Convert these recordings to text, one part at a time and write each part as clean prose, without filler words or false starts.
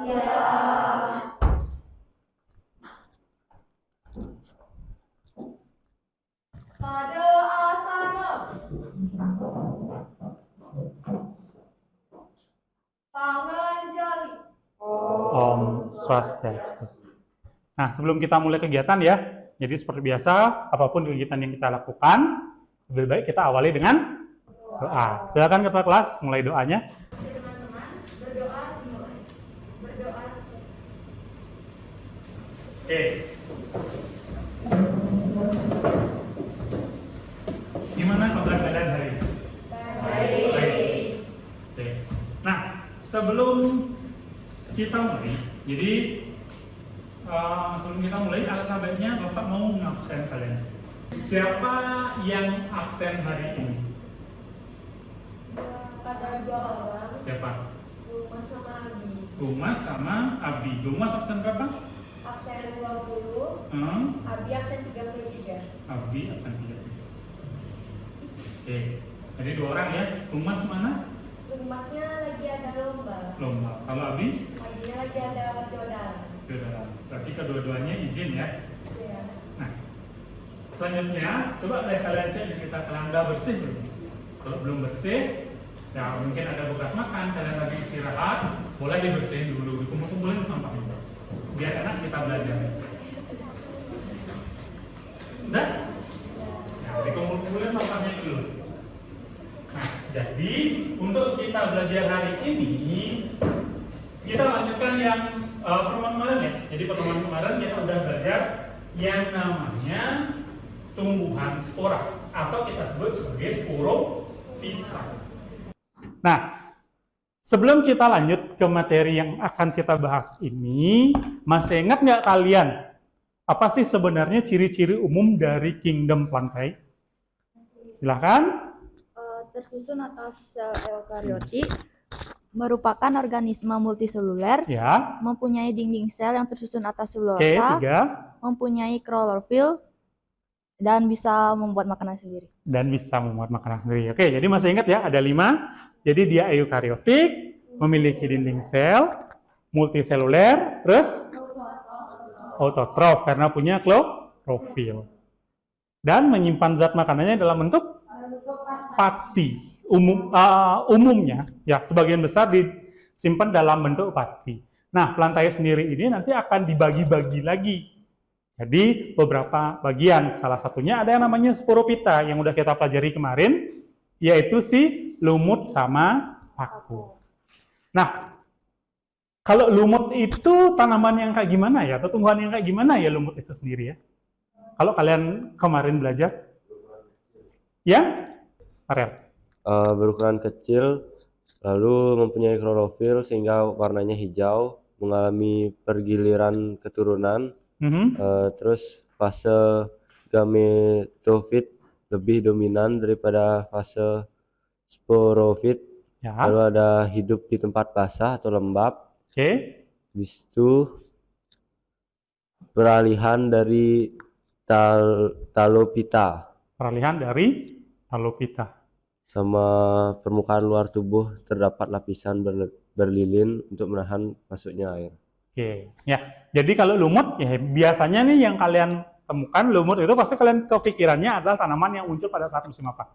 Pada asana. Tangan jari. Om Swastiastu. Nah, sebelum kita mulai kegiatan ya, jadi seperti biasa, apapun kegiatan yang kita lakukan, lebih baik kita awali dengan doa. Silakan ketua kelas mulai doanya. Teman-teman, berdoa dimulai. Berdoa. Oke. Gimana kabar kalian hari ini? Baik. Oke. Nah, sebelum kita mulai, jadi sebelum kita mulai, alangkah baiknya Bapak mau ngabsen kalian. Siapa yang absen hari ini? Ada 2 orang. Siapa? Dumas sama Abi. Dumas sama Abi. Dumas absen berapa? Absen 20. Abi absen 33. Abi absen 3. Oke. Jadi 2 orang ya. Dumas mana? Dumasnya lagi ada lomba. Lomba. Kalau Abi? Abinya lagi ada jodoh. Sudah. Berarti kedua-duanya izin ya. Iya. Nah, selanjutnya coba deh kalian cek di sekitar kalian udah bersih belum? Kalau belum bersih, ya mungkin ada bekas makan, kalian lagi istirahat, boleh dibersihin dulu, dikumpul-kumpulin sampahnya. Biar enak kita belajar. Udah? Ya, dikumpul-kumpulin sampahnya dulu. Nah, jadi untuk kita belajar hari ini, kita lanjutkan yang pertemuan kemarin ya. Jadi pertemuan kemarin kita udah belajar yang namanya tumbuhan spora atau kita sebut sebagai sporofita. Nah, sebelum kita lanjut ke materi yang akan kita bahas ini, masih ingat nggak kalian apa sih sebenarnya ciri-ciri umum dari kingdom plantae? Silahkan. Tersusun atas sel eukariotik, merupakan organisme multiseluler, Ya. mempunyai dinding sel yang tersusun atas Oke, selulosa, 3. mempunyai klorofil, dan bisa membuat makanan sendiri. Dan bisa membuat makanan sendiri. Oke, jadi masih ingat ya, ada 5. Jadi dia eukariotik, memiliki dinding sel, multiseluler, terus autotrof karena punya klorofil. Dan menyimpan zat makanannya dalam bentuk pati. Umumnya, ya sebagian besar disimpan dalam bentuk pati. Nah, plantae sendiri ini nanti akan dibagi-bagi lagi. Jadi beberapa bagian, salah satunya ada yang namanya sporopita yang udah kita pelajari kemarin, yaitu si lumut sama paku. Nah, kalau lumut itu tanaman yang kayak gimana ya, atau tumbuhan yang kayak gimana ya lumut itu sendiri ya? Kalau kalian kemarin belajar, ya, Ariel? Berukuran kecil, lalu mempunyai klorofil sehingga warnanya hijau, mengalami pergiliran keturunan. Terus fase gametofit lebih dominan daripada fase sporofit. Ya. Lalu ada hidup di tempat basah atau lembab. Oke. Habis itu peralihan dari talopita. Peralihan dari talopita. Sama permukaan luar tubuh terdapat lapisan berlilin untuk menahan masuknya air. Oke, ya. Jadi kalau lumut, ya biasanya nih yang kalian temukan lumut itu pasti kalian kepikirannya adalah tanaman yang muncul pada saat musim apa?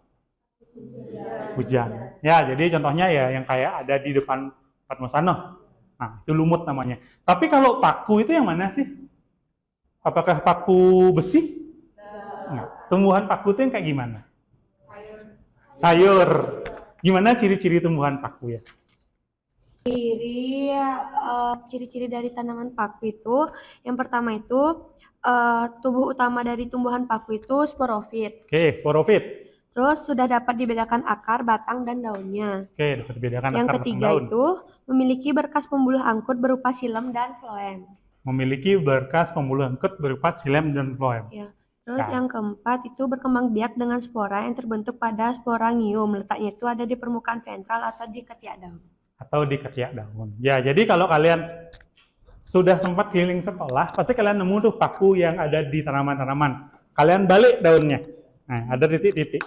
Hujan. Ya, jadi contohnya ya yang kayak ada di depan Padmasana. Nah, itu lumut namanya. Tapi kalau paku itu yang mana sih? Apakah paku besi? Nah, tumbuhan paku itu yang kayak gimana? Sayur. Gimana ciri-ciri tumbuhan paku ya? Ciri-ciri dari tanaman paku itu, yang pertama itu tubuh utama dari tumbuhan paku itu sporofit. Oke, sporofit. Terus sudah dapat dibedakan akar, batang, dan daunnya. Oke, dapat dibedakan Yang akar, ketiga batang, daun. itu memiliki berkas pembuluh angkut berupa xilem dan phloem. Memiliki berkas pembuluh angkut berupa xilem dan phloem. Ya. Terus Nah. yang keempat itu berkembang biak dengan spora yang terbentuk pada sporangium. Letaknya itu ada di permukaan ventral atau di ketiak daun. Atau di ketiak daun. Ya, jadi kalau kalian sudah sempat keliling sekolah, pasti kalian nemu tuh paku yang ada di tanaman-tanaman. Kalian balik daunnya. Nah, ada titik-titik.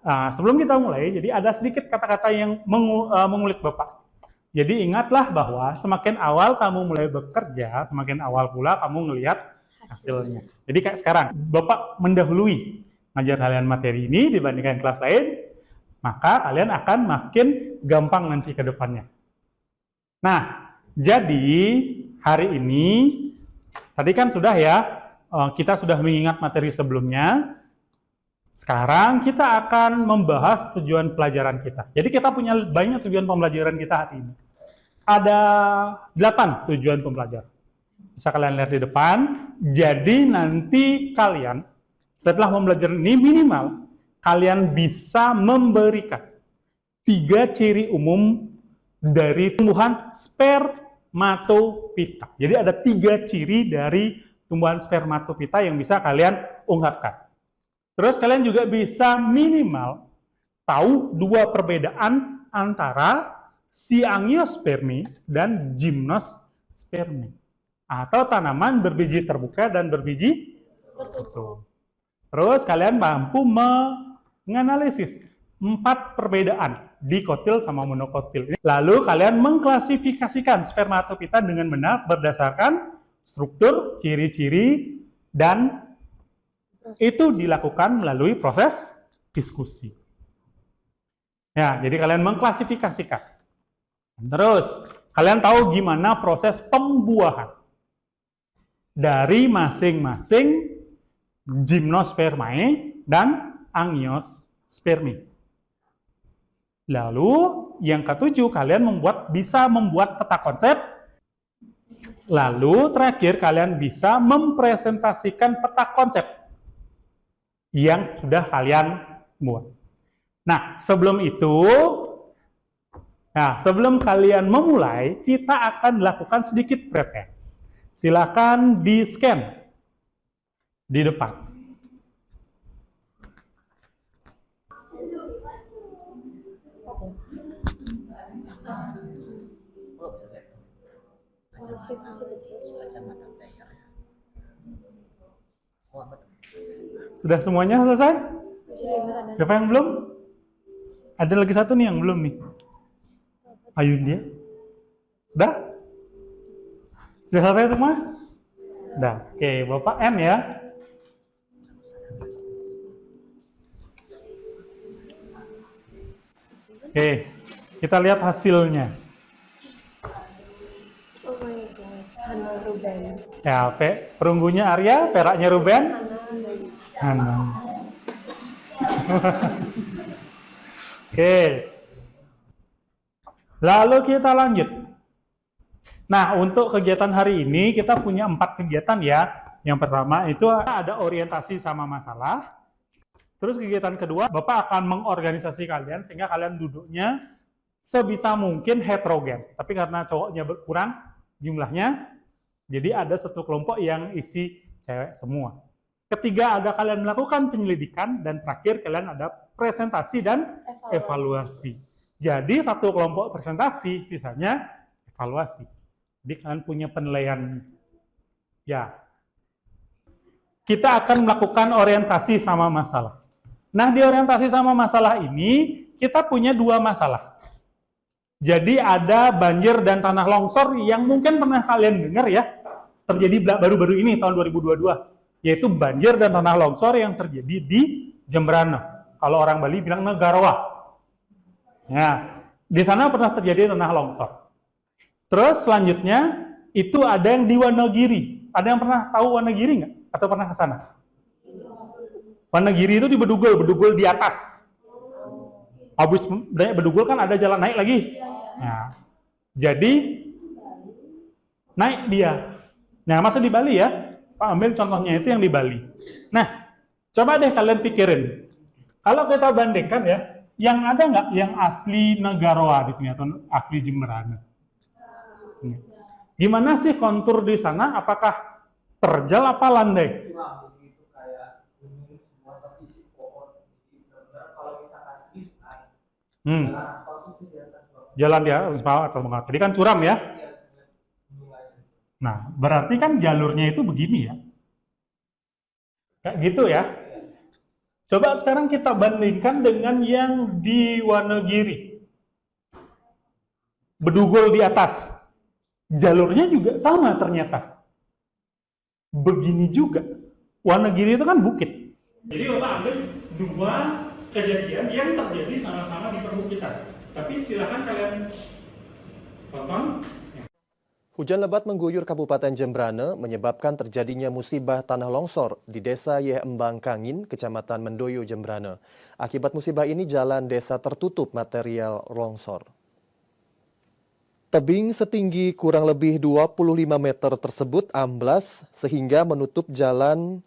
Sebelum kita mulai, jadi ada sedikit kata-kata yang mengulik Bapak. Jadi ingatlah bahwa semakin awal kamu mulai bekerja, semakin awal pula kamu ngelihat hasilnya. Jadi kayak sekarang, Bapak mendahului ngajar kalian materi ini dibandingkan kelas lain, maka kalian akan makin gampang nanti ke depannya. Nah, jadi hari ini, tadi kan sudah ya, kita sudah mengingat materi sebelumnya. Sekarang kita akan membahas tujuan pelajaran kita. Jadi kita punya banyak tujuan pembelajaran kita hari ini. Ada 8 tujuan pembelajaran. Bisa kalian lihat di depan. Jadi nanti kalian setelah pembelajaran ini minimal kalian bisa memberikan 3 ciri umum dari tumbuhan spermatopita. Jadi ada 3 ciri dari tumbuhan spermatopita yang bisa kalian ungkapkan. Terus kalian juga bisa minimal tahu 2 perbedaan antara si angiospermi dan gymnospermi. Atau tanaman berbiji terbuka dan berbiji tertutup. Terus kalian mampu menganalisis 4 perbedaan dikotil sama monokotil. Lalu kalian mengklasifikasikan spermatopita dengan benar berdasarkan struktur, ciri-ciri, dan itu dilakukan melalui proses diskusi. Ya, jadi kalian mengklasifikasikan. Terus, kalian tahu gimana proses pembuahan dari masing-masing gymnospermae dan angiospermi. Lalu, yang ketujuh, kalian bisa membuat peta konsep. Lalu, terakhir, kalian bisa mempresentasikan peta konsep yang sudah kalian buat. Nah, sebelum kalian memulai, kita akan lakukan sedikit pretest. Silakan di-scan di depan. Sudah semuanya selesai? Siapa yang belum? Ada lagi satu nih yang belum nih. Ayo dia. Sudah? Sudah selesai semua? Sudah. Oke, Bapak N ya. Oke, kita lihat hasilnya. Oh my god, Hana Ruben. Ya, perunggunya Arya, peraknya Ruben. Hana. Oke. Lalu kita lanjut. Nah, untuk kegiatan hari ini kita punya 4 kegiatan ya. Yang pertama itu ada orientasi sama masalah. Terus kegiatan kedua, Bapak akan mengorganisasi kalian sehingga kalian duduknya sebisa mungkin heterogen. Tapi karena cowoknya berkurang jumlahnya, jadi ada satu kelompok yang isi cewek semua. Ketiga, ada kalian melakukan penyelidikan, dan terakhir kalian ada presentasi dan evaluasi. Jadi satu kelompok presentasi, sisanya evaluasi. Jadi kalian punya penilaian. Ya. Kita akan melakukan orientasi sama masalah. Nah, di orientasi sama masalah ini, kita punya 2 masalah. Jadi ada banjir dan tanah longsor yang mungkin pernah kalian dengar ya, terjadi baru-baru ini tahun 2022. Yaitu banjir dan tanah longsor yang terjadi di Jemberana. Kalau orang Bali bilang Negarawa. Ya, di sana pernah terjadi tanah longsor. Terus selanjutnya itu ada yang di Wonogiri. Ada yang pernah tahu Wonogiri nggak? Atau pernah ke sana? Wonogiri itu di Bedugul di atas. Habis Bedugul kan ada jalan naik lagi. Nah, jadi naik dia. Nah, masa di Bali ya? Pak ambil contohnya itu yang di Bali. Nah, coba deh kalian pikirin. Kalau kita bandingkan ya, yang ada nggak yang asli Negarawa di sini atau asli Jemberana? Gimana sih kontur di sana? Apakah terjal apa landai? Jalan dia atau enggak? Jadi kan curam ya. Nah, berarti kan jalurnya itu begini ya. Kayak gitu ya. Coba sekarang kita bandingkan dengan yang di Wonogiri. bedugul di atas. Jalurnya juga sama ternyata. Begini juga. Wonogiri itu kan bukit. Jadi Bapak ambil dua kejadian yang terjadi sama-sama di perbukitan. Tapi silakan kalian tonton. Hujan lebat mengguyur Kabupaten Jembrane menyebabkan terjadinya musibah tanah longsor di Desa Yehembang Kangin, Kecamatan Mendoyo, Jembrane. Akibat musibah ini jalan desa tertutup material longsor. Tebing setinggi kurang lebih 25 meter tersebut amblas sehingga menutup jalan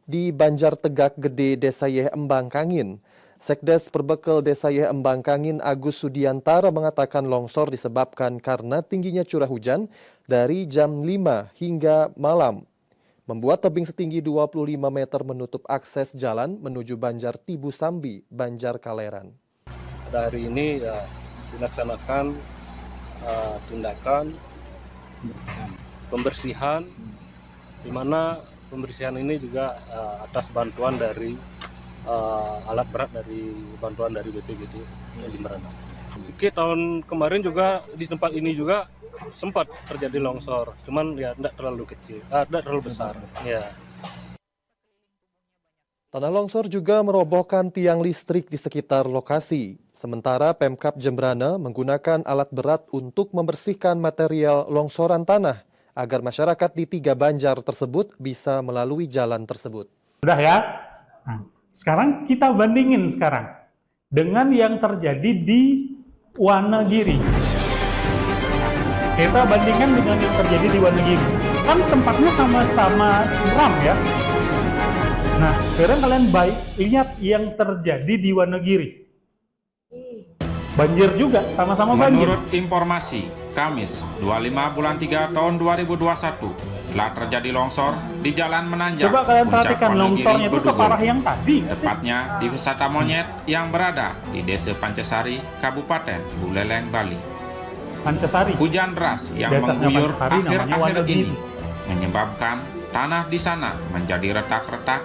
di Banjar Tegak Gede Desa Yehembang Kangin. Sekdes Perbekel Desa Yehembang Kangin Agus Sudiantara mengatakan longsor disebabkan karena tingginya curah hujan dari jam 5 hingga malam. Membuat tebing setinggi 25 meter menutup akses jalan menuju Banjar Tibu Sambi, Banjar Kaleran. Pada hari ini ya, dilaksanakan tindakan pembersihan, di mana pembersihan ini juga atas bantuan dari alat berat dari bantuan dari BPBD Jembrane. Oke, tahun kemarin juga di tempat ini juga sempat terjadi longsor, cuman ya tidak terlalu kecil, tidak terlalu besar. Ya. Tanah longsor juga merobohkan tiang listrik di sekitar lokasi. Sementara Pemkab Jembrane menggunakan alat berat untuk membersihkan material longsoran tanah agar masyarakat di 3 banjar tersebut bisa melalui jalan tersebut. Sudah ya? Nah, sekarang kita bandingin dengan yang terjadi di Wonogiri. Kita bandingkan dengan yang terjadi di Wonogiri. Kan tempatnya sama-sama curam ya. Nah, sekarang kalian lihat yang terjadi di Wonogiri. Banjir juga, sama-sama banjir. Menurut informasi, Kamis 25 bulan 3 tahun 2021 telah terjadi longsor di Jalan Menanjak. Coba kalian Puncak perhatikan Wonogiri, longsornya itu Bedugul. separah yang tadi. Tepatnya di wisata monyet yang berada di Desa Pancasari, Kabupaten Buleleng, Bali. Pancasari. Hujan deras yang Di atasnya mengguyur Pancasari namanya akhir-akhir Wonogiri. ini menyebabkan tanah di sana menjadi retak-retak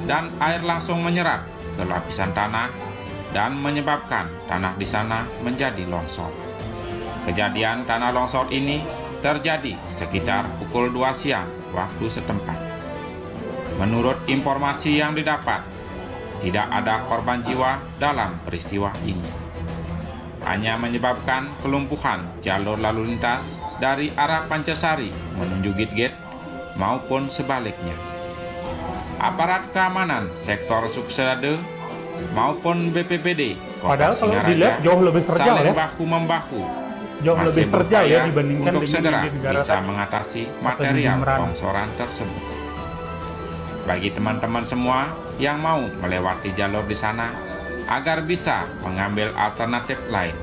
dan air langsung menyerap ke lapisan tanah dan menyebabkan tanah di sana menjadi longsor. Kejadian tanah longsor ini terjadi sekitar pukul 2 siang waktu setempat. Menurut informasi yang didapat, tidak ada korban jiwa dalam peristiwa ini. Hanya menyebabkan kelumpuhan jalur lalu lintas dari arah Pancasari menuju Gitgit maupun sebaliknya. Aparat keamanan sektor Suksade maupun BPBD Kota Padahal kalau Singaraja dilihat jauh lebih terjal saling ya. bahu-membahu Jauh masih lebih terjal ya berupaya dibandingkan untuk dengan segera di negara bisa mengatasi material Jembrane. longsoran tersebut. Bagi teman-teman semua yang mau melewati jalur di sana agar bisa mengambil alternatif lain,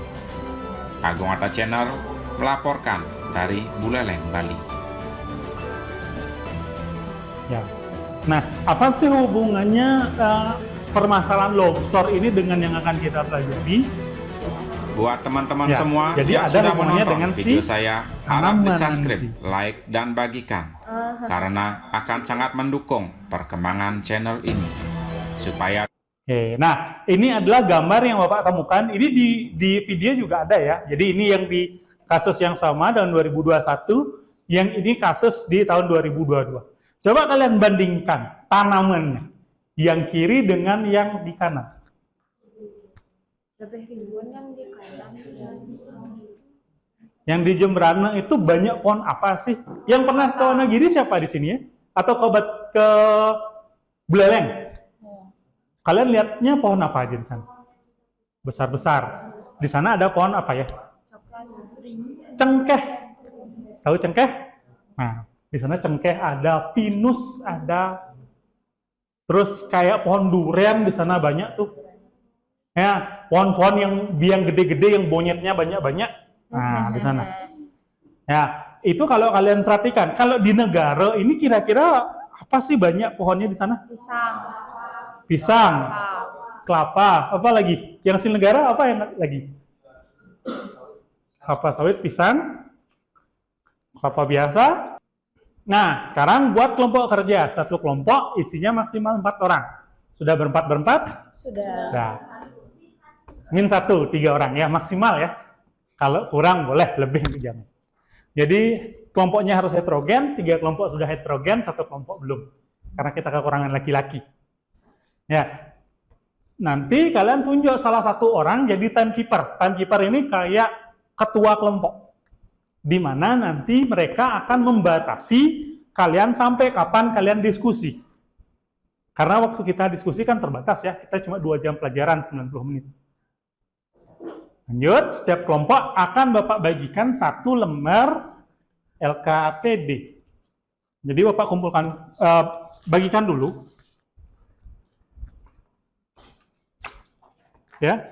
Agung Atta Channel melaporkan dari Buleleng, Bali. Ya. Nah, apa sih hubungannya permasalahan longsor ini dengan yang akan kita pelajari? Buat teman-teman Ya, semua jadi yang ada sudah hubungannya menonton dengan video si saya, harap tanaman di-subscribe, nanti. like, dan bagikan. Karena akan sangat mendukung perkembangan channel ini. Supaya Oke, nah ini adalah gambar yang Bapak temukan. Ini di video juga ada ya. Jadi ini yang di kasus yang sama tahun 2021, yang ini kasus di tahun 2022. Coba kalian bandingkan tanamannya. Yang kiri dengan yang di kanan. Lebih ribuan yang di kanan. Yang di Jembrane itu banyak pohon apa sih? Yang pernah ke Wonogiri siapa di sini ya? Atau ke Buleleng? Kalian lihatnya pohon apa aja di sana? Besar-besar. Di sana ada pohon apa ya? Cengkeh. Tahu cengkeh? Nah, di sana cengkeh ada, pinus ada. Terus kayak pohon durian di sana banyak tuh. Ya, pohon-pohon yang gede-gede yang bonyetnya banyak-banyak. Nah, di sana. Ya, itu kalau kalian perhatikan, kalau di negara ini kira-kira apa sih banyak pohonnya di sana? Pisang. Pisang, kelapa, apa lagi? Yang asli negara apa yang lagi? Kelapa sawit, pisang, kelapa biasa. Nah, sekarang buat kelompok kerja. Satu kelompok isinya maksimal 4 orang. Sudah berempat? Sudah. Sudah. Min 1, 3 orang ya, maksimal ya. Kalau kurang boleh lebih dijamin. Jadi kelompoknya harus heterogen, 3 kelompok sudah heterogen, 1 kelompok belum. Karena kita kekurangan laki-laki. Ya. Nanti kalian tunjuk salah satu orang jadi timekeeper. Timekeeper ini kayak ketua kelompok. Di mana nanti mereka akan membatasi kalian sampai kapan kalian diskusi. Karena waktu kita diskusi kan terbatas ya, kita cuma 2 jam pelajaran 90 menit. Lanjut, setiap kelompok akan Bapak bagikan 1 lembar LKPD. Jadi Bapak kumpulkan, bagikan dulu. Ya,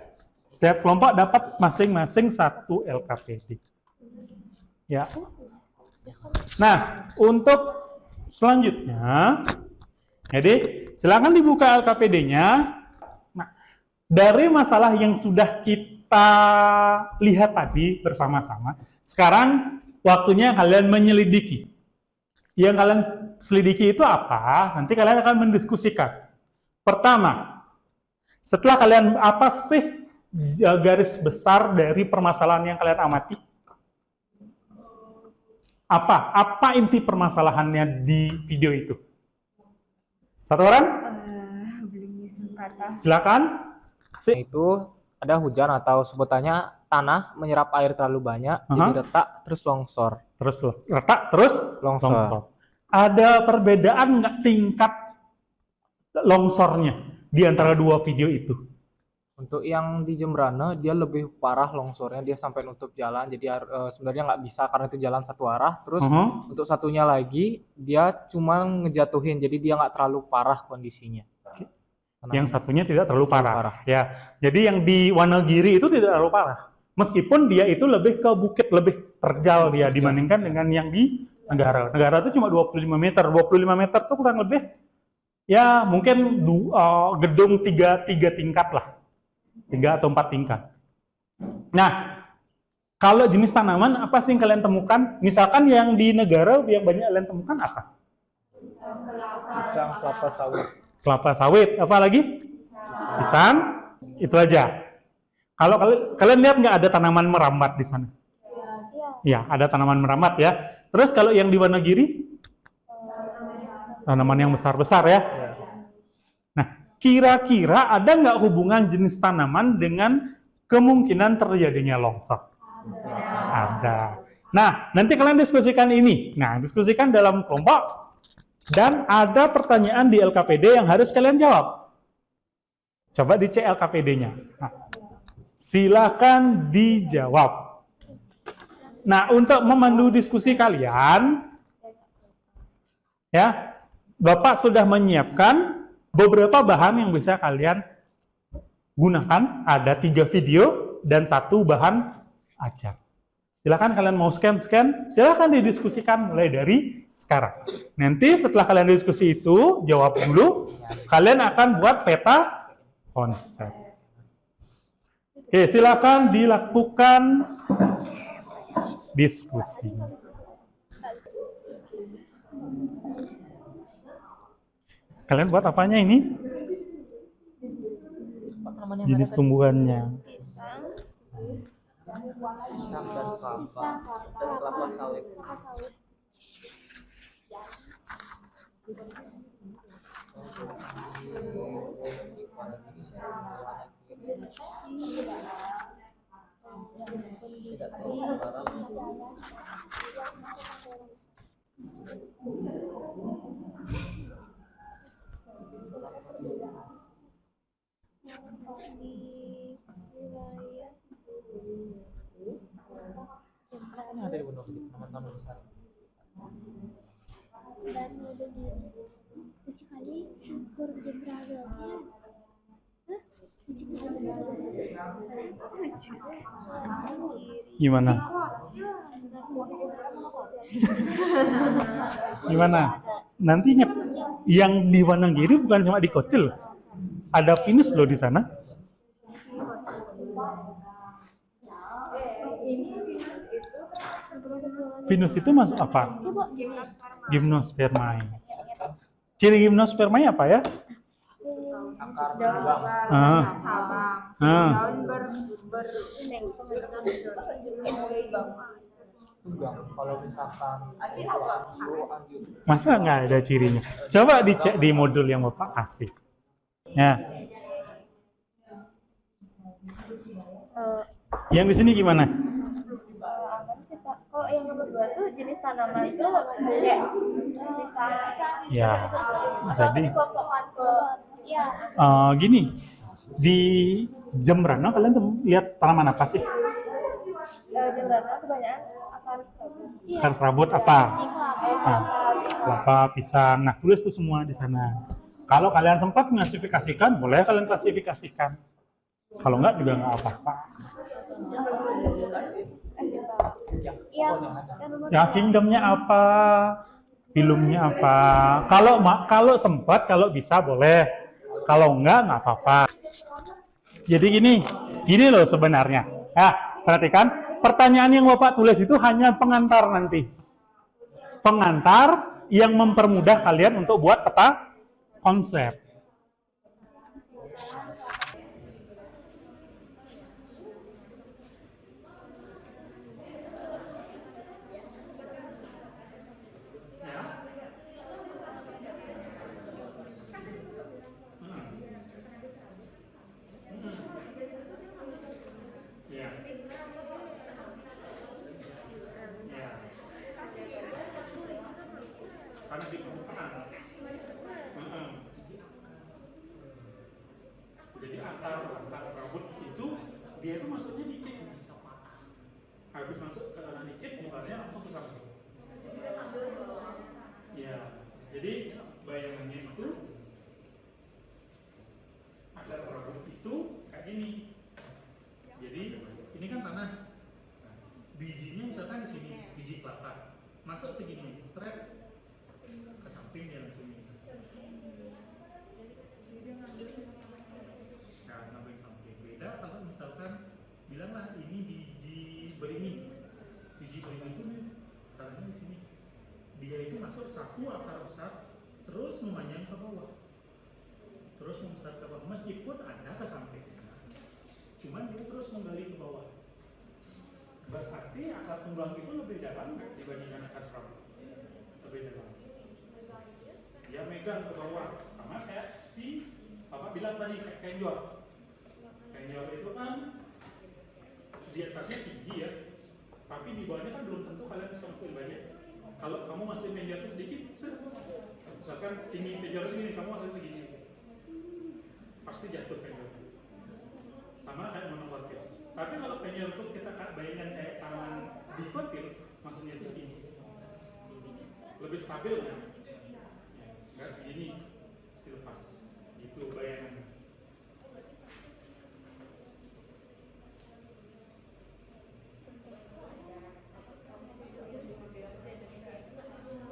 setiap kelompok dapat masing-masing 1 LKPD. Ya. Nah, untuk selanjutnya, jadi silakan dibuka LKPD-nya. Nah, dari masalah yang sudah kita lihat tadi bersama-sama, sekarang waktunya kalian menyelidiki. Yang kalian selidiki itu apa? Nanti kalian akan mendiskusikan. Pertama, setelah kalian apa sih garis besar dari permasalahan yang kalian amati? Apa inti permasalahannya di video itu? Satu orang? Silakan. Itu ada hujan atau sebutannya tanah menyerap air terlalu banyak, jadi retak terus longsor. Terus retak terus Longsor. Ada perbedaan nggak tingkat longsornya di antara 2 video itu? Untuk yang di Jembrana dia lebih parah longsornya, dia sampai nutup jalan, jadi sebenarnya nggak bisa karena itu jalan satu arah. Terus untuk satunya lagi dia cuma ngejatuhin, jadi dia nggak terlalu parah kondisinya. Yang satunya tidak terlalu parah. Ya, jadi yang di Wonogiri itu tidak terlalu parah. Meskipun dia itu lebih ke bukit, lebih terjal dia dibandingkan dengan yang di Negara. Negara itu cuma 25 meter. 25 meter itu kurang lebih ya mungkin gedung 3 tingkat lah. 3 atau 4 tingkat. Nah, kalau jenis tanaman apa sih yang kalian temukan? Misalkan yang di Negara yang banyak kalian temukan apa? Pisang, kelapa sawit. Kelapa sawit, apa lagi? Pisang, itu aja. Kalau kalian lihat nggak ada tanaman merambat di sana? Ya, ada tanaman merambat ya. Terus kalau yang di Wonogiri? Tanaman yang besar-besar ya. Nah, kira-kira ada nggak hubungan jenis tanaman dengan kemungkinan terjadinya longsor? Ada. Nah, nanti kalian diskusikan ini. Nah, diskusikan dalam kelompok. Dan ada pertanyaan di LKPD yang harus kalian jawab. Coba dicek LKPD-nya. Nah, silakan dijawab. Nah, untuk memandu diskusi kalian, ya, Bapak sudah menyiapkan beberapa bahan yang bisa kalian gunakan. Ada 3 video dan 1 bahan ajar. Silakan kalian mau scan, silakan didiskusikan mulai dari sekarang. Nanti setelah kalian diskusi itu, jawab dulu, kalian akan buat peta konsep. Oke, silakan dilakukan diskusi. Kalian buat apanya ini? Jenis tumbuhannya. Pisang dan kelapa sawit. Ada di Gunung teman-teman besar. Gimana? Gimana? Nantinya yang di Wonogiri bukan cuma di Kotil, ada pinus loh di sana. Pinus itu masuk apa? Gymnospermae. Ciri Gymnospermae apa ya? Akar berlubang. Daun Enggak, kalau misalkan Masa nggak ada cirinya? Coba dicek di modul yang Bapak kasih. Ya. Yang di sini gimana? Aman sih Pak. Kalau yang nomor 2 tuh jenis tanaman itu kayak bisa Ya. Jadi dikelompokkan ke ya. gini, di Jembrana kalian tuh lihat tanaman apa sih? Jembrana kebanyakan akar serabut. Akar serabut apa? Kelapa. Kelapa, pisang. Nah, tulis tuh semua di sana. Kalau kalian sempat klasifikasikan, boleh kalian klasifikasikan. Kalau enggak juga nggak apa-apa. Ya, kingdomnya apa? Filumnya apa? Kalau sempat, kalau bisa boleh. Kalau enggak apa-apa. Jadi gini loh sebenarnya. Perhatikan, pertanyaan yang Bapak tulis itu hanya pengantar nanti. Pengantar yang mempermudah kalian untuk buat peta konsep. Karena di permukaan. Jadi akar serabut itu dia itu masuknya dikit bisa patah. Habis masuk ke tanah dikit, nyebarnya langsung ke samping. Ya, jadi bayangannya itu akar serabut itu kayak ini. Jadi ini kan tanah. Bijinya misalkan di sini, biji kelapa. Masuk segini, seret ke samping dia langsung ini. Nah, ngambil samping. Beda kalau misalkan bilanglah ini biji beringin. Biji beringin itu nih, tanahnya di sini. Dia itu masuk saku akar besar, terus memanjang ke bawah. Terus membesar ke bawah, meskipun ada ke samping. Cuman dia terus menggali ke bawah. Berarti akar tunggang itu lebih dalam nggak dibandingkan akar serabut? Lebih dalam. Dia megang ke bawah, sama kayak si Bapak bilang tadi kayak kenjor. Kenjor itu kan di atasnya tinggi ya, tapi di bawahnya kan belum tentu kalian bisa masukin banyak. Kalau kamu masukin kenjornya sedikit, misalkan tinggi kenjor segini, kamu masukin segini, pasti jatuh kenjornya. Sama kayak monokotil. Tapi kalau penjor itu kita bayangkan kayak tanaman dikotil, maksudnya itu segini. Lebih stabil kan? Enggak segini, pasti lepas. Itu bayangannya.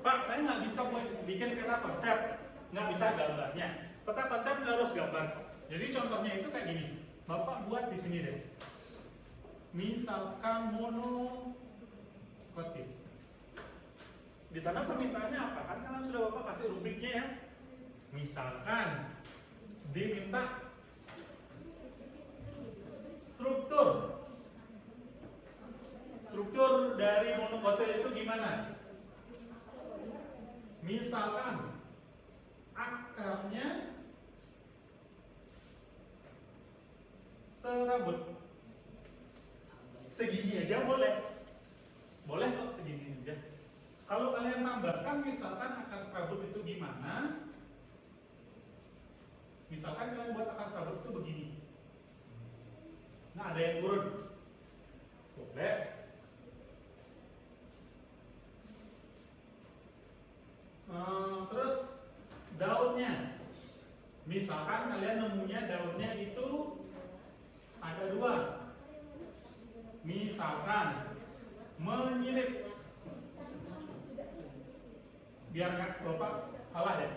Pak, saya nggak bisa bikin peta konsep, nggak bisa gambarnya. Peta konsep nggak harus gambar. Jadi contohnya itu kayak gini. Bapak buat di sini deh. Misalkan monokotil. Di sana permintaannya apa? Kan kalian sudah Bapak kasih rubriknya ya. Misalkan diminta struktur dari monokotil itu gimana? Misalkan akarnya serabut. Segini aja boleh. Boleh kok segini aja. Kalau kalian tambahkan misalkan akar serabut itu gimana? Misalkan kalian buat akar serabut itu begini. Nah, ada yang turun. Boleh. Terus daunnya. Misalkan kalian nemunya daunnya itu ada 2. Misalkan menyilip. Biar nggak Bapak salah deh.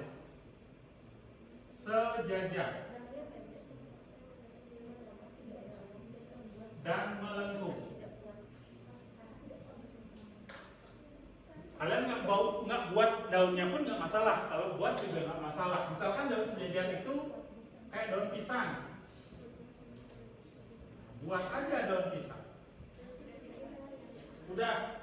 Sejajar dan melengkung. Kalian nggak buat daunnya pun nggak masalah. Kalau buat juga nggak masalah. Misalkan daun sejajar itu kayak daun pisang. Buat aja daun pisang. Udah.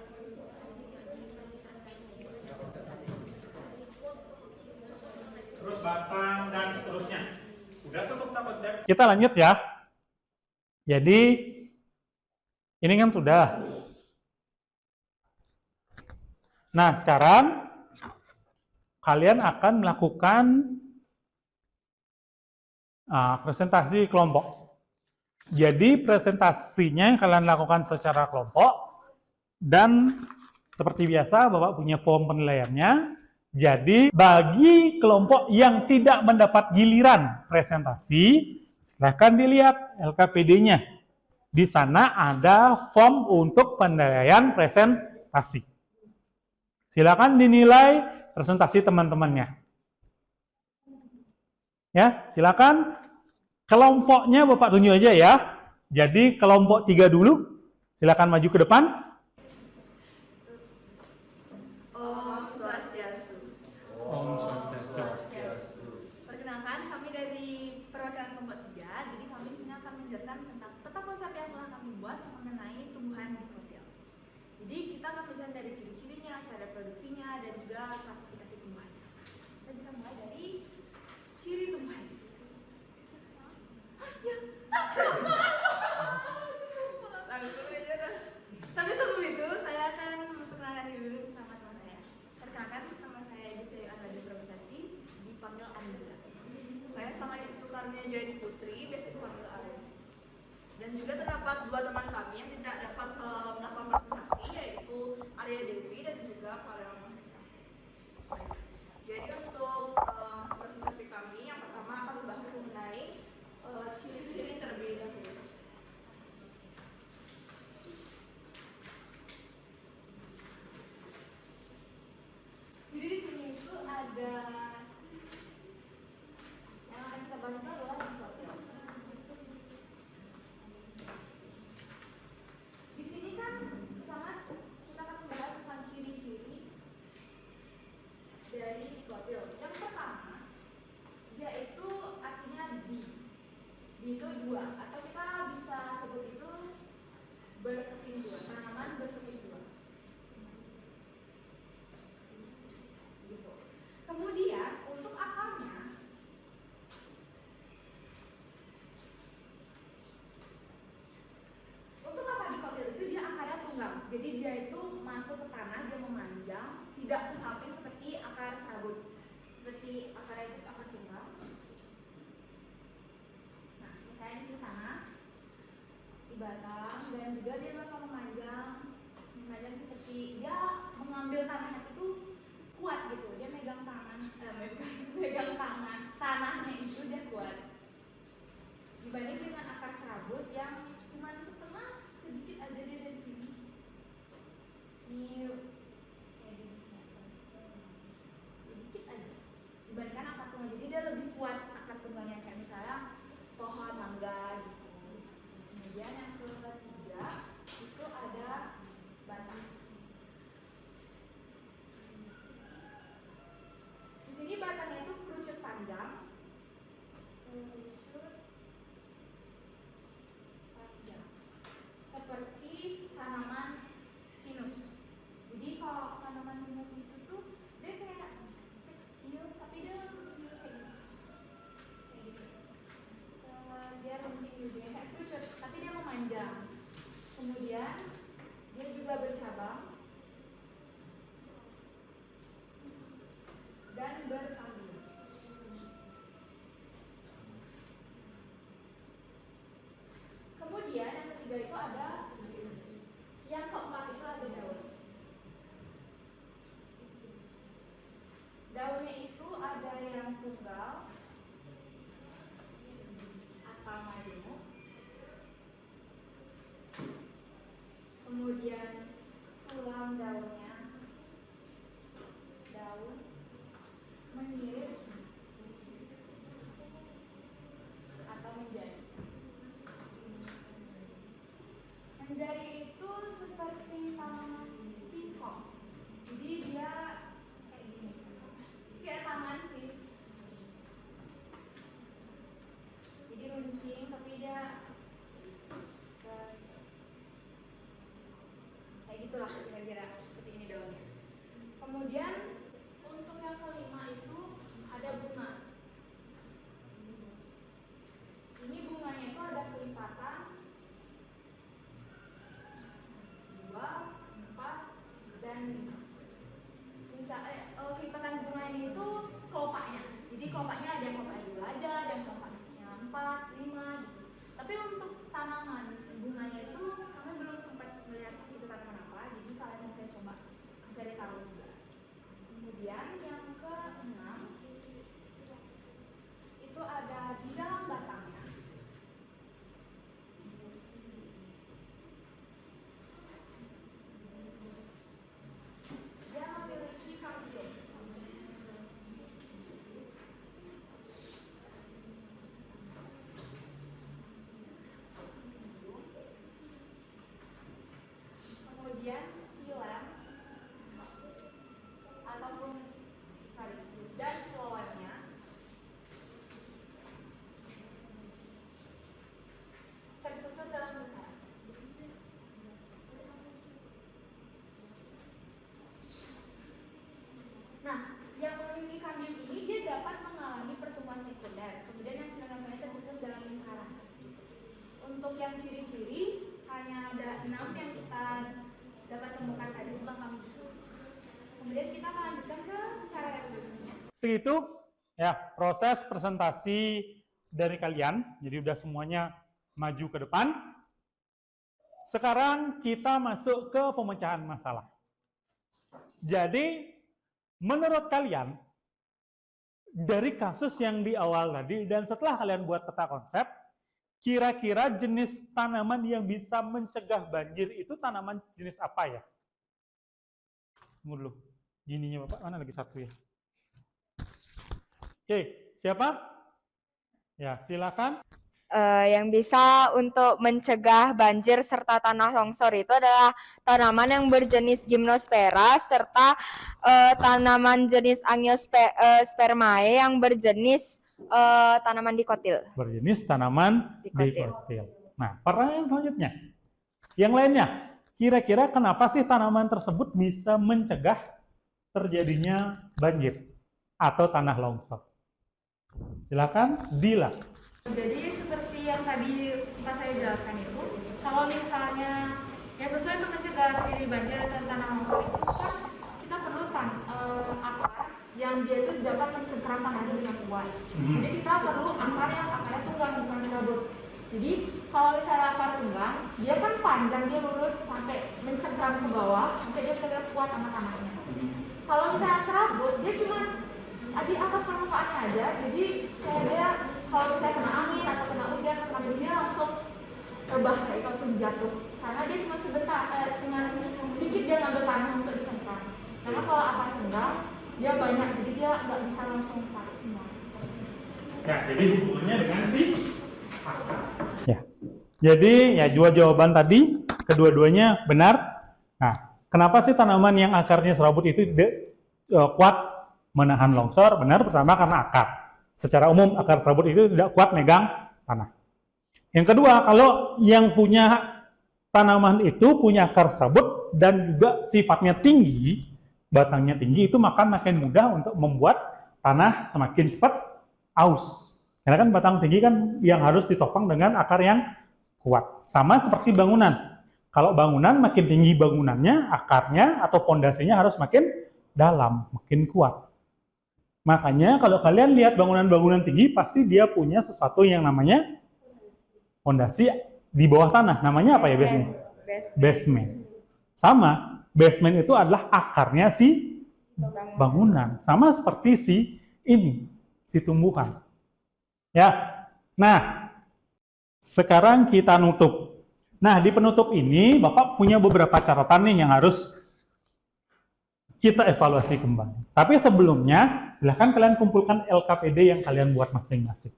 Terus batang dan seterusnya. Udah satu kita konsep. Kita lanjut ya. Jadi ini kan sudah. Nah, sekarang kalian akan melakukan presentasi kelompok. Jadi presentasinya yang kalian lakukan secara kelompok dan seperti biasa Bapak punya form penilaiannya. Jadi bagi kelompok yang tidak mendapat giliran presentasi, silahkan dilihat LKPD-nya. Di sana ada form untuk penilaian presentasi. Silakan dinilai presentasi teman-temannya. Ya, silakan. Kelompoknya Bapak tunjuk aja ya. Jadi kelompok 3 dulu. Silakan maju ke depan. Om Swastiastu. Om Swastiastu. Perkenalkan, kami dari perwakilan kelompok 3. Jadi kami di sini akan menjelaskan tentang peta konsep yang telah kami buat mengenai tumbuhan dikotil. Jadi kita akan menjelaskan dari ciri-cirinya, cara produksinya, dan juga klasifikasi tumbuhannya. Kita bisa mulai dari ciri tumbuhan. Tapi sebelum itu, saya akan memperkenalkan diri dulu bersama teman saya. Perkenalkan, nama saya Edisi Anladi Profesasi, dipanggil Andra. Saya sama Ibu Karnia Jadi Putri, biasa dipanggil Arya. Dan juga terdapat 2 teman kami yang tidak dapat melakukan presentasi, yaitu Arya Dewi dan juga Farel Mahesa. Jadi untuk presentasi kami, yang pertama akan membahas mengenai ciri-ciri terlebih dahulu. Jadi di sini itu ada yang akan kita bahas itu adalah dikotil. Di sini kan pertama kita akan membahas tentang ciri-ciri dari dikotil. Yang pertama, yaitu artinya di. Di itu 2, atau kita bisa sebut itu berkeping 2, tanaman berkeping 2. Gitu. Kemudian untuk akarnya, untuk apa dikotil itu dia akarnya tunggal. Jadi dia itu masuk ke tanah, dia memanjang, tidak ke samping seperti akar serabut. Seperti akarnya itu akar tunggal. Nah, misalnya di sini tanah, di batang, dan juga dia bakal memanjang seperti dia mengambil tanah itu kuat gitu. Dia megang tanahnya itu dia kuat. Dibanding dengan akar serabut yang cuma setengah, sedikit aja dia dari sini. Ini kayak di sini. Sedikit aja. Dibandingkan akar tunggal, jadi dia lebih kuat akar tunggalnya, kayak misalnya pohon mangga gitu. Kemudian yang ketiga itu ada batang. Di sini batangnya itu kerucut panjang. Seperti tanaman pinus. Jadi kalau tanaman pinus itu tuh dia kayak kecil, tapi dia kayak gitu. Dia runcing gitu ya, kayak kerucut, tapi dia memanjang. Kemudian dia juga bercabang dan berkambi. Kemudian yang ketiga itu ada, yang keempat itu ada daun. Daunnya itu ada yang tunggal atau majemuk. Kemudian tulang daunnya, daun menyirip atau menjadi. Menjadi itu seperti tanaman singkong. Jadi dia kayak gini, kayak taman sih. Jadi runcing, tapi dia bisa kelipatan bunga ini itu kelopaknya. Jadi kelopaknya ada yang kelopaknya 2 aja, ada yang kelopaknya 4, 5 gitu. Tapi untuk tanaman bunganya itu kami belum sempat melihat itu tanaman apa, jadi kalian bisa coba cari tahu juga. Kemudian yang ke-6 itu ada di dalam batangnya. Dia memiliki kambium. Kemudian silem ataupun dan flowernya tersusun dalam lingkaran. Nah, yang memiliki kambium ini dia dapat mengalami pertumbuhan sekunder. Kemudian yang silem tersusun dalam lingkaran. Untuk yang ciri-ciri hanya ada 6 yang kita dapat temukan tadi setelah kami diskusi. Kemudian kita akan lanjutkan ke cara reproduksinya. Segitu ya proses presentasi dari kalian. Jadi udah semuanya maju ke depan. Sekarang kita masuk ke pemecahan masalah. Jadi menurut kalian dari kasus yang di awal tadi dan setelah kalian buat peta konsep, kira-kira jenis tanaman yang bisa mencegah banjir itu tanaman jenis apa ya? Tunggu dulu. Gininya Bapak, mana lagi satu ya? Oke, siapa? Ya, silakan. Yang bisa untuk mencegah banjir serta tanah longsor itu adalah tanaman yang berjenis Gymnosperma serta tanaman jenis Angiospermae yang berjenis tanaman dikotil. Berjenis tanaman dikotil. Nah, pertanyaan selanjutnya. Yang lainnya, kira-kira kenapa sih tanaman tersebut bisa mencegah terjadinya banjir atau tanah longsor? Silakan, Dila. Jadi seperti yang tadi Pak saya jelaskan itu, kalau misalnya yang sesuai untuk mencegah terjadi banjir dan tanah longsor itu kan kita perlu akar yang dia itu dapat mencengkeram tanah itu dengan kuat. Jadi kita perlu akar yang akarnya tunggang bukan serabut. Jadi kalau misalnya akar tunggang, dia kan panjang, dia lurus sampai mencengkeram ke bawah, sampai dia benar-benar kuat sama tanahnya. Kalau misalnya serabut, dia cuma di atas permukaannya aja, jadi kayak dia kalau misalnya kena angin atau kena hujan, dia langsung rebah kayak itu, langsung jatuh. Karena dia cuma sebentar, cuma sedikit dia ngambil tanah untuk dicengkeram. Karena kalau akar tunggang, dia banyak, jadi dia nggak bisa langsung tarik semua. Ya, jadi hubungannya dengan si akar. Ya, jadi ya dua jawaban tadi, kedua-duanya benar. Nah, kenapa sih tanaman yang akarnya serabut itu kuat menahan longsor? Benar, pertama karena akar. Secara umum akar serabut itu tidak kuat megang tanah. Yang kedua, kalau yang punya tanaman itu punya akar serabut dan juga sifatnya tinggi, batangnya tinggi, itu makin mudah untuk membuat tanah semakin cepat aus. Karena kan batang tinggi kan yang harus ditopang dengan akar yang kuat. Sama seperti bangunan. Kalau bangunan makin tinggi bangunannya, akarnya atau pondasinya harus makin dalam, makin kuat. Makanya kalau kalian lihat bangunan-bangunan tinggi, pasti dia punya sesuatu yang namanya pondasi di bawah tanah. Namanya apa ya biasanya? Basement. Sama, basement itu adalah akarnya si bangunan. Sama seperti si tumbuhan. Ya. Nah, sekarang kita nutup. Nah, di penutup ini Bapak punya beberapa catatan nih yang harus kita evaluasi kembali. Tapi sebelumnya, silahkan kalian kumpulkan LKPD yang kalian buat masing-masing.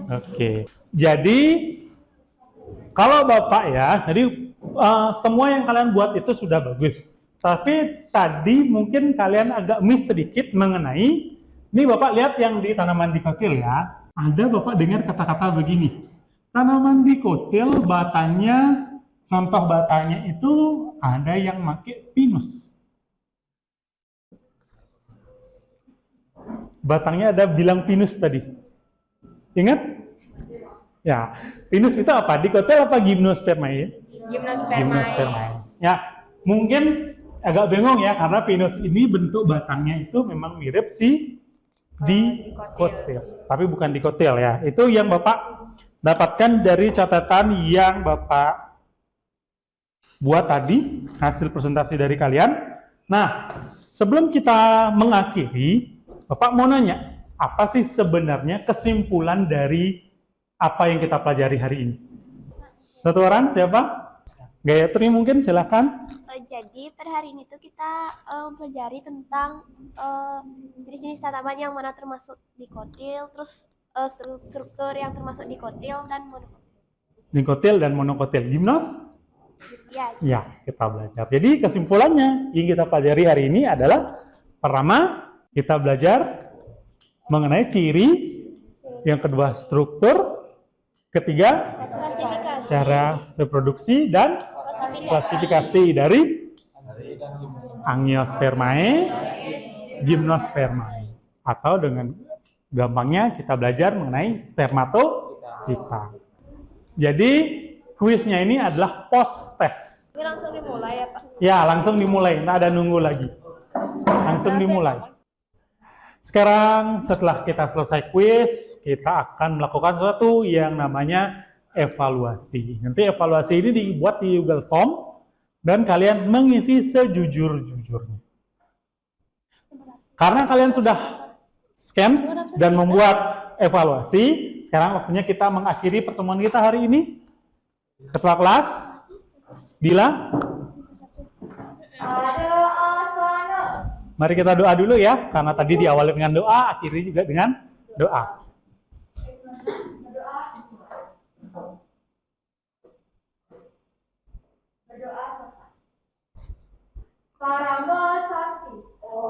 Oke, jadi kalau Bapak ya, jadi semua yang kalian buat itu sudah bagus. Tapi tadi mungkin kalian agak miss sedikit mengenai, ini Bapak lihat yang di tanaman dikotil ya, ada Bapak dengar kata-kata begini. Tanaman dikotil batangnya, contoh batangnya itu ada yang pakai pinus. Batangnya ada bilang pinus tadi. Ingat? Ya, pinus itu apa? Dikotil apa Gymnospermae? Gymnospermae. Ya, mungkin agak bingung ya karena pinus ini bentuk batangnya itu memang mirip si dikotil, tapi bukan dikotil ya. Itu yang Bapak dapatkan dari catatan yang Bapak buat tadi, hasil presentasi dari kalian. Nah, sebelum kita mengakhiri, Bapak mau nanya, apa sih sebenarnya kesimpulan dari apa yang kita pelajari hari ini? Satu orang, siapa? Gayatri mungkin, silahkan. Jadi per hari ini tuh kita mempelajari tentang jenis-jenis tanaman yang mana termasuk dikotil, terus struktur yang termasuk dikotil dan monokotil. Dikotil dan monokotil. Gimnos? Ya, kita belajar. Jadi kesimpulannya yang kita pelajari hari ini adalah pertama, kita belajar mengenai ciri, yang kedua struktur, ketiga cara reproduksi dan klasifikasi dari Angiospermae, Gymnospermae, atau dengan gampangnya kita belajar mengenai spermatofita. Jadi kuisnya ini adalah post test. Ini langsung dimulai ya Pak? Ya, langsung dimulai, nggak ada nunggu lagi. Langsung dimulai. Sekarang setelah kita selesai kuis, kita akan melakukan sesuatu yang namanya evaluasi. Nanti evaluasi ini dibuat di Google Form dan kalian mengisi sejujur-jujurnya. Karena kalian sudah scan dan membuat evaluasi, sekarang waktunya kita mengakhiri pertemuan kita hari ini. Ketua kelas, Dila. Mari kita doa dulu ya, karena tadi diawali dengan doa, akhiri juga dengan doa.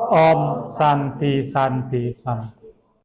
Om Santi Santi Santi.